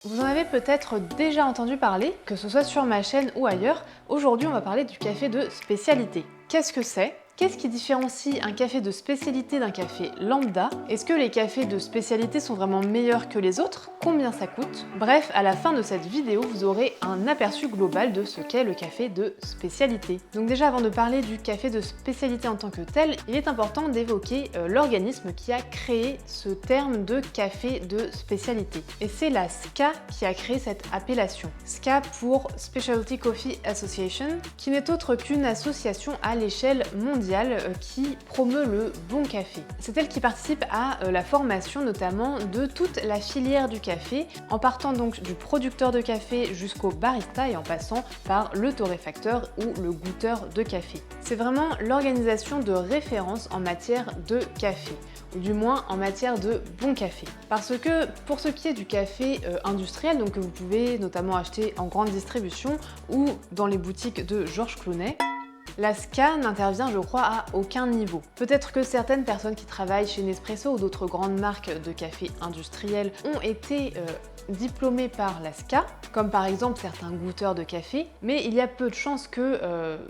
Vous en avez peut-être déjà entendu parler, que ce soit sur ma chaîne ou ailleurs. Aujourd'hui, on va parler du café de spécialité. Qu'est-ce que c'est? Qu'est-ce qui différencie un café de spécialité d'un café lambda? Est-ce que les cafés de spécialité sont vraiment meilleurs que les autres? Combien ça coûte? Bref, à la fin de cette vidéo, vous aurez un aperçu global de ce qu'est le café de spécialité. Donc déjà, avant de parler du café de spécialité en tant que tel, il est important d'évoquer l'organisme qui a créé ce terme de café de spécialité. Et c'est la SCA qui a créé cette appellation. SCA pour Specialty Coffee Association, qui n'est autre qu'une association à l'échelle mondiale qui promeut le bon café. C'est elle qui participe à la formation notamment de toute la filière du café, en partant donc du producteur de café jusqu'au barista et en passant par le torréfacteur ou le goûteur de café. C'est vraiment l'organisation de référence en matière de café, ou du moins en matière de bon café. Parce que pour ce qui est du café industriel, donc que vous pouvez notamment acheter en grande distribution ou dans les boutiques de Georges Clooney, la SCA n'intervient, je crois, à aucun niveau. Peut-être que certaines personnes qui travaillent chez Nespresso ou d'autres grandes marques de café industriel ont été diplômés par la SCA, comme par exemple certains goûteurs de café, mais il y a peu de chances que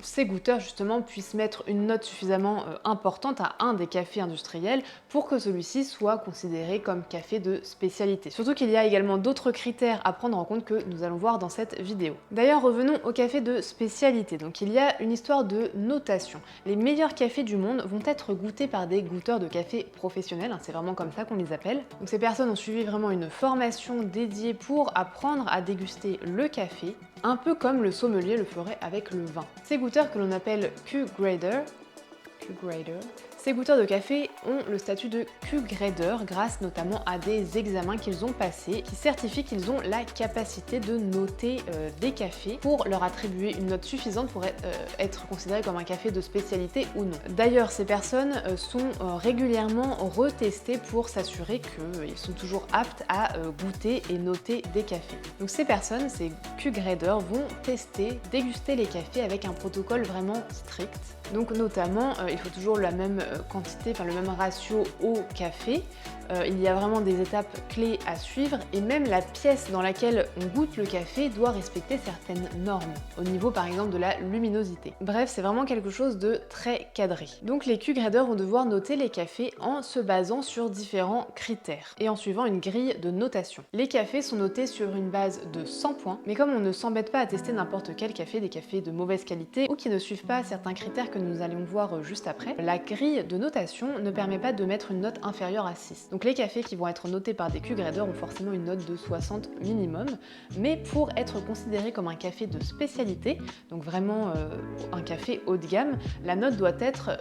ces goûteurs justement puissent mettre une note suffisamment importante à un des cafés industriels pour que celui-ci soit considéré comme café de spécialité. Surtout qu'il y a également d'autres critères à prendre en compte que nous allons voir dans cette vidéo. D'ailleurs, revenons au café de spécialité. Donc il y a une histoire de notation. Les meilleurs cafés du monde vont être goûtés par des goûteurs de café professionnels, c'est vraiment comme ça qu'on les appelle. Donc ces personnes ont suivi vraiment une formation dédiée pour apprendre à déguster le café, un peu comme le sommelier le ferait avec le vin. Ces goûteurs que l'on appelle Q-Grader, ces goûteurs de café ont le statut de Q-Grader grâce notamment à des examens qu'ils ont passés qui certifient qu'ils ont la capacité de noter des cafés pour leur attribuer une note suffisante pour être considérés comme un café de spécialité ou non. D'ailleurs, ces personnes sont régulièrement retestées pour s'assurer qu'ils sont toujours aptes à goûter et noter des cafés. Donc ces personnes, ces Q-Graders, vont tester, déguster les cafés avec un protocole vraiment strict. Donc notamment, il faut toujours la même quantité, enfin le même ratio au café. Il y a vraiment des étapes clés à suivre et même la pièce dans laquelle on goûte le café doit respecter certaines normes, au niveau par exemple de la luminosité. Bref, c'est vraiment quelque chose de très cadré. Donc les Q-Graders vont devoir noter les cafés en se basant sur différents critères et en suivant une grille de notation. Les cafés sont notés sur une base de 100 points, mais comme on ne s'embête pas à tester n'importe quel café, des cafés de mauvaise qualité ou qui ne suivent pas certains critères que nous allons voir juste après, la grille de notation ne permet pas de mettre une note inférieure à 6. Donc les cafés qui vont être notés par des Q-Graders ont forcément une note de 60 minimum, mais pour être considéré comme un café de spécialité, donc vraiment un café haut de gamme, la note doit être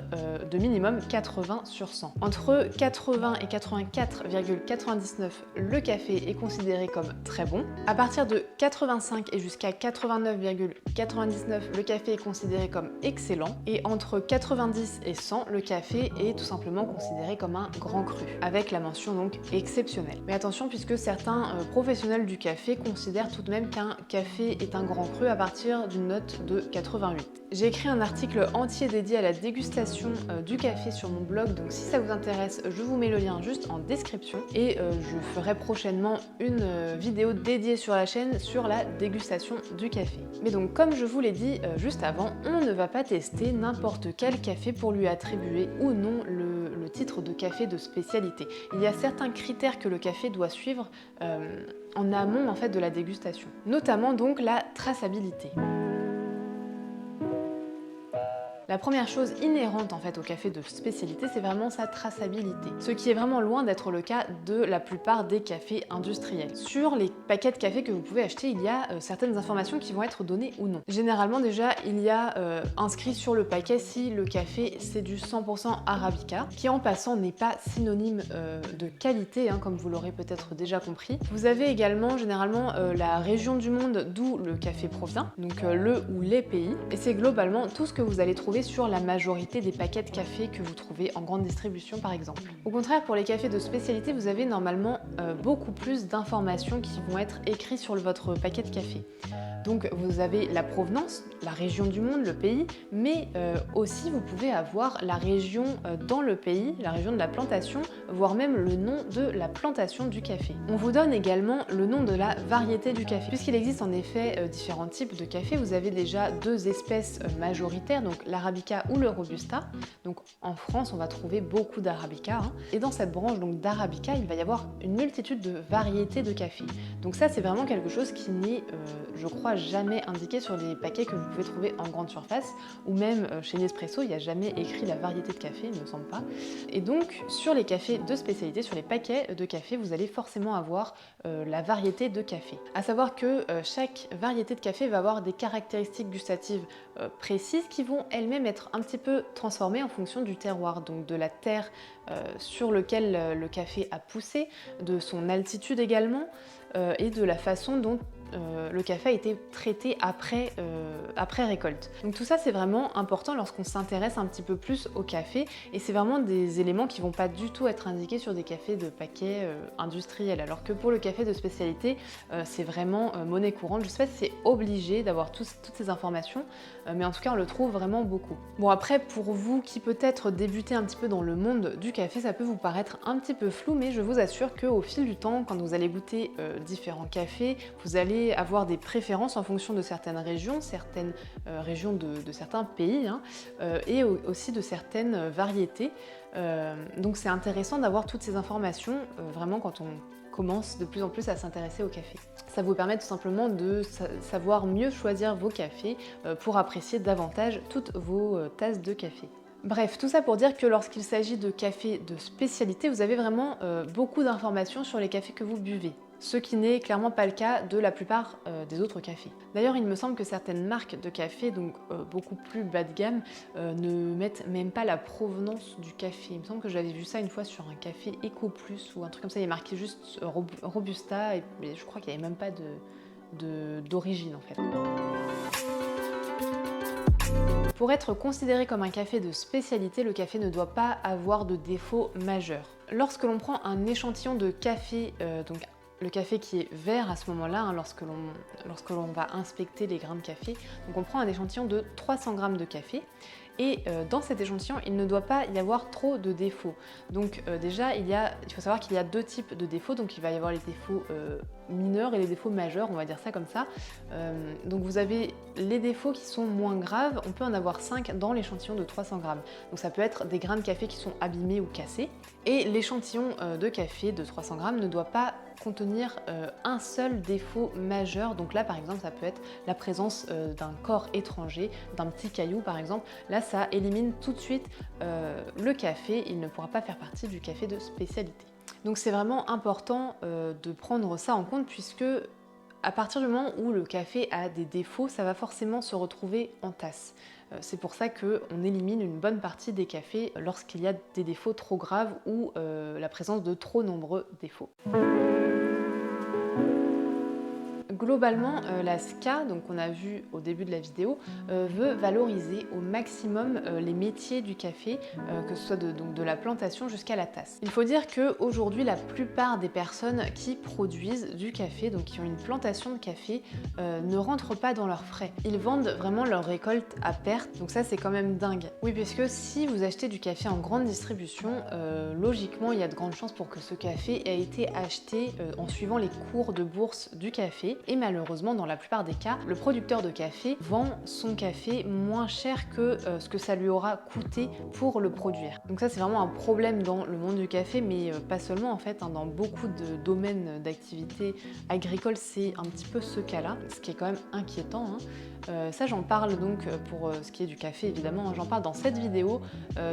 de minimum 80 sur 100. Entre 80 et 84,99, le café est considéré comme très bon. À partir de 85 et jusqu'à 89,99, le café est considéré comme excellent. Et entre 90 et 100, le café est tout simplement considéré comme un grand cru, avec la mention donc exceptionnelle. Mais attention, puisque certains professionnels du café considèrent tout de même qu'un café est un grand cru à partir d'une note de 88. J'ai écrit un article entier dédié à la dégustation du café sur mon blog, donc si ça vous intéresse, je vous mets le lien juste en description et je ferai prochainement une vidéo dédiée sur la chaîne sur la dégustation du café. Mais donc comme je vous l'ai dit juste avant, on ne va pas tester n'importe quel café pour lui attribuer ou non le titre de café de spécialité. Il y a certains critères que le café doit suivre en amont en fait de la dégustation, notamment donc la traçabilité. La première chose inhérente en fait au café de spécialité, c'est vraiment sa traçabilité, ce qui est vraiment loin d'être le cas de la plupart des cafés industriels. Sur les paquets de café que vous pouvez acheter, il y a certaines informations qui vont être données ou non. Généralement déjà, il y a inscrit sur le paquet si le café c'est du 100% Arabica, qui en passant n'est pas synonyme de qualité, comme vous l'aurez peut-être déjà compris. Vous avez également généralement la région du monde d'où le café provient, donc le ou les pays, et c'est globalement tout ce que vous allez trouver sur la majorité des paquets de café que vous trouvez en grande distribution par exemple. Au contraire, pour les cafés de spécialité, vous avez normalement beaucoup plus d'informations qui vont être écrites sur votre paquet de café. Donc vous avez la provenance, la région du monde, le pays, mais aussi vous pouvez avoir la région dans le pays, la région de la plantation, voire même le nom de la plantation du café. On vous donne également le nom de la variété du café. Puisqu'il existe en effet différents types de café, vous avez déjà deux espèces majoritaires, donc l'arabica ou le robusta. Donc en France, on va trouver beaucoup d'arabica, hein. Et dans cette branche donc d'arabica, il va y avoir une multitude de variétés de café. Donc ça, c'est vraiment quelque chose qui n'est, je crois, jamais indiqué sur les paquets que vous pouvez trouver en grande surface, ou même chez Nespresso, il n'y a jamais écrit la variété de café, il ne me semble pas. Et donc sur les cafés de spécialité, sur les paquets de café, vous allez forcément avoir la variété de café. À savoir que chaque variété de café va avoir des caractéristiques gustatives précises qui vont elles-mêmes être un petit peu transformées en fonction du terroir, donc de la terre sur lequel le café a poussé, de son altitude également, et de la façon dont le café a été traité après récolte. Donc tout ça, c'est vraiment important lorsqu'on s'intéresse un petit peu plus au café, et c'est vraiment des éléments qui vont pas du tout être indiqués sur des cafés de paquets industriels, alors que pour le café de spécialité, c'est vraiment monnaie courante. Je sais pas si c'est obligé d'avoir toutes ces informations, mais en tout cas on le trouve vraiment beaucoup. Bon, après, pour vous qui peut-être débutez un petit peu dans le monde du café, ça peut vous paraître un petit peu flou, mais je vous assure qu'au fil du temps, quand vous allez goûter différents cafés, vous allez avoir des préférences en fonction de certaines régions de certains pays, hein, et aussi de certaines variétés. Donc c'est intéressant d'avoir toutes ces informations vraiment quand on commence de plus en plus à s'intéresser au café. Ça vous permet tout simplement de savoir mieux choisir vos cafés pour apprécier davantage toutes vos tasses de café. Bref, tout ça pour dire que lorsqu'il s'agit de café de spécialité, vous avez vraiment beaucoup d'informations sur les cafés que vous buvez. Ce qui n'est clairement pas le cas de la plupart des autres cafés. D'ailleurs, il me semble que certaines marques de café, donc beaucoup plus bas de gamme, ne mettent même pas la provenance du café. Il me semble que j'avais vu ça une fois sur un café Eco Plus ou un truc comme ça, il est marqué juste Robusta, et je crois qu'il n'y avait même pas d'origine en fait. Pour être considéré comme un café de spécialité, le café ne doit pas avoir de défaut majeur. Lorsque l'on prend un échantillon de café, donc le café qui est vert à ce moment-là, hein, lorsque l'on va inspecter les grains de café, donc on prend un échantillon de 300 g de café, et dans cet échantillon, il ne doit pas y avoir trop de défauts. Donc déjà, il faut savoir qu'il y a deux types de défauts, donc il va y avoir les défauts mineurs et les défauts majeurs, on va dire ça comme ça. Donc vous avez les défauts qui sont moins graves, on peut en avoir 5 dans l'échantillon de 300 g. Donc ça peut être des grains de café qui sont abîmés ou cassés, et l'échantillon de café de 300 g ne doit pas contenir un seul défaut majeur. Donc là par exemple, ça peut être la présence d'un corps étranger, d'un petit caillou par exemple. Là ça élimine tout de suite le café, il ne pourra pas faire partie du café de spécialité. Donc c'est vraiment important de prendre ça en compte, puisque à partir du moment où le café a des défauts, ça va forcément se retrouver en tasse. C'est pour ça qu'on élimine une bonne partie des cafés lorsqu'il y a des défauts trop graves ou la présence de trop nombreux défauts. Globalement, la SCA, donc on a vu au début de la vidéo, veut valoriser au maximum les métiers du café, que ce soit de la plantation jusqu'à la tasse. Il faut dire qu'aujourd'hui, la plupart des personnes qui produisent du café, donc qui ont une plantation de café, ne rentrent pas dans leurs frais. Ils vendent vraiment leur récolte à perte, donc ça c'est quand même dingue. Oui, puisque si vous achetez du café en grande distribution, logiquement il y a de grandes chances pour que ce café ait été acheté en suivant les cours de bourse du café. Et malheureusement, dans la plupart des cas, le producteur de café vend son café moins cher que ce que ça lui aura coûté pour le produire. Donc ça, c'est vraiment un problème dans le monde du café, mais pas seulement en fait, hein, dans beaucoup de domaines d'activité agricole, c'est un petit peu ce cas-là, ce qui est quand même inquiétant, hein. Ça, j'en parle donc pour ce qui est du café, évidemment, hein, j'en parle dans cette vidéo,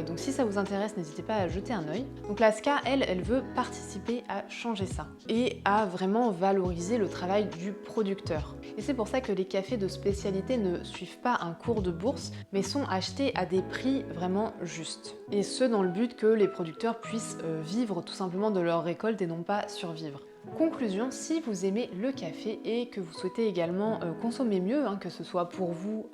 donc si ça vous intéresse, n'hésitez pas à jeter un œil. Donc la SCA, elle veut participer à changer ça et à vraiment valoriser le travail du producteur. Et c'est pour ça que les cafés de spécialité ne suivent pas un cours de bourse, mais sont achetés à des prix vraiment justes. Et ce, dans le but que les producteurs puissent vivre tout simplement de leur récolte et non pas survivre. Conclusion, si vous aimez le café et que vous souhaitez également consommer mieux, que ce soit pour vous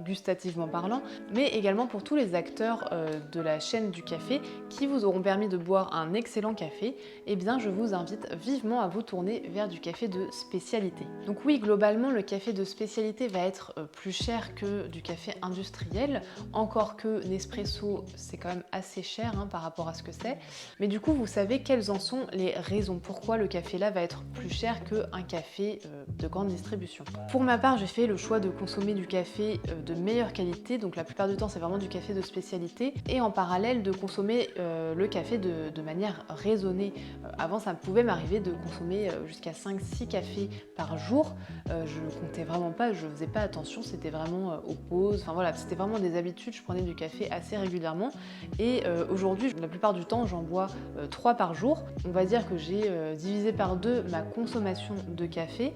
gustativement parlant, mais également pour tous les acteurs de la chaîne du café qui vous auront permis de boire un excellent café, eh bien je vous invite vivement à vous tourner vers du café de spécialité. Donc oui, globalement, le café de spécialité va être plus cher que du café industriel, encore que Nespresso, c'est quand même assez cher par rapport à ce que c'est, mais du coup, vous savez quelles en sont les raisons, pourquoi le café là va être plus cher qu'un café de grande distribution. Pour ma part, j'ai fait le choix de consommer du café de meilleure qualité, donc la plupart du temps c'est vraiment du café de spécialité, et en parallèle de consommer le café de manière raisonnée. Avant, ça pouvait m'arriver de consommer jusqu'à 5-6 cafés par jour. Je comptais vraiment pas, je faisais pas attention, c'était vraiment aux pauses, enfin voilà, c'était vraiment des habitudes, je prenais du café assez régulièrement, et aujourd'hui, la plupart du temps, j'en bois 3 par jour. On va dire que j'ai divisé par 2 ma consommation de café,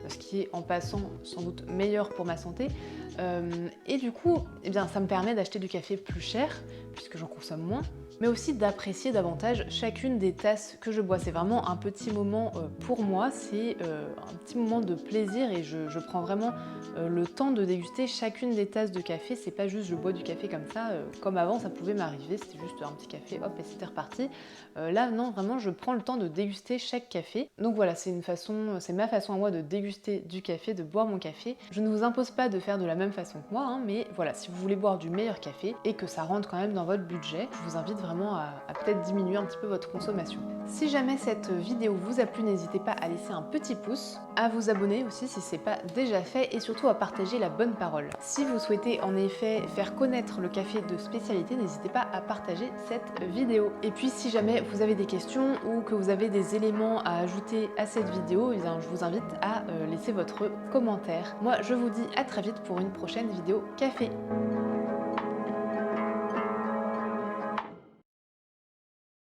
ce qui est en passant sans doute meilleur pour ma santé. Et du coup, eh bien, ça me permet d'acheter du café plus cher, puisque j'en consomme moins, mais aussi d'apprécier davantage chacune des tasses que je bois. C'est vraiment un petit moment pour moi, c'est un petit moment de plaisir et je prends vraiment le temps de déguster chacune des tasses de café. C'est pas juste je bois du café comme ça, comme avant ça pouvait m'arriver, c'était juste un petit café, hop, et c'était reparti. Là, non, vraiment, je prends le temps de déguster chaque café. Donc voilà, c'est ma façon à moi de déguster du café, de boire mon café. Je ne vous impose pas de faire de la même façon que moi, mais voilà, si vous voulez boire du meilleur café et que ça rentre quand même dans votre budget, je vous invite vraiment à peut-être diminuer un petit peu votre consommation. Si jamais cette vidéo vous a plu, n'hésitez pas à laisser un petit pouce, à vous abonner aussi si ce n'est pas déjà fait et surtout à partager la bonne parole. Si vous souhaitez en effet faire connaître le café de spécialité, n'hésitez pas à partager cette vidéo. Et puis si jamais vous avez des questions ou que vous avez des éléments à ajouter à cette vidéo, eh bien, je vous invite à laisser votre commentaire. Moi je vous dis à très vite pour une prochaine vidéo café.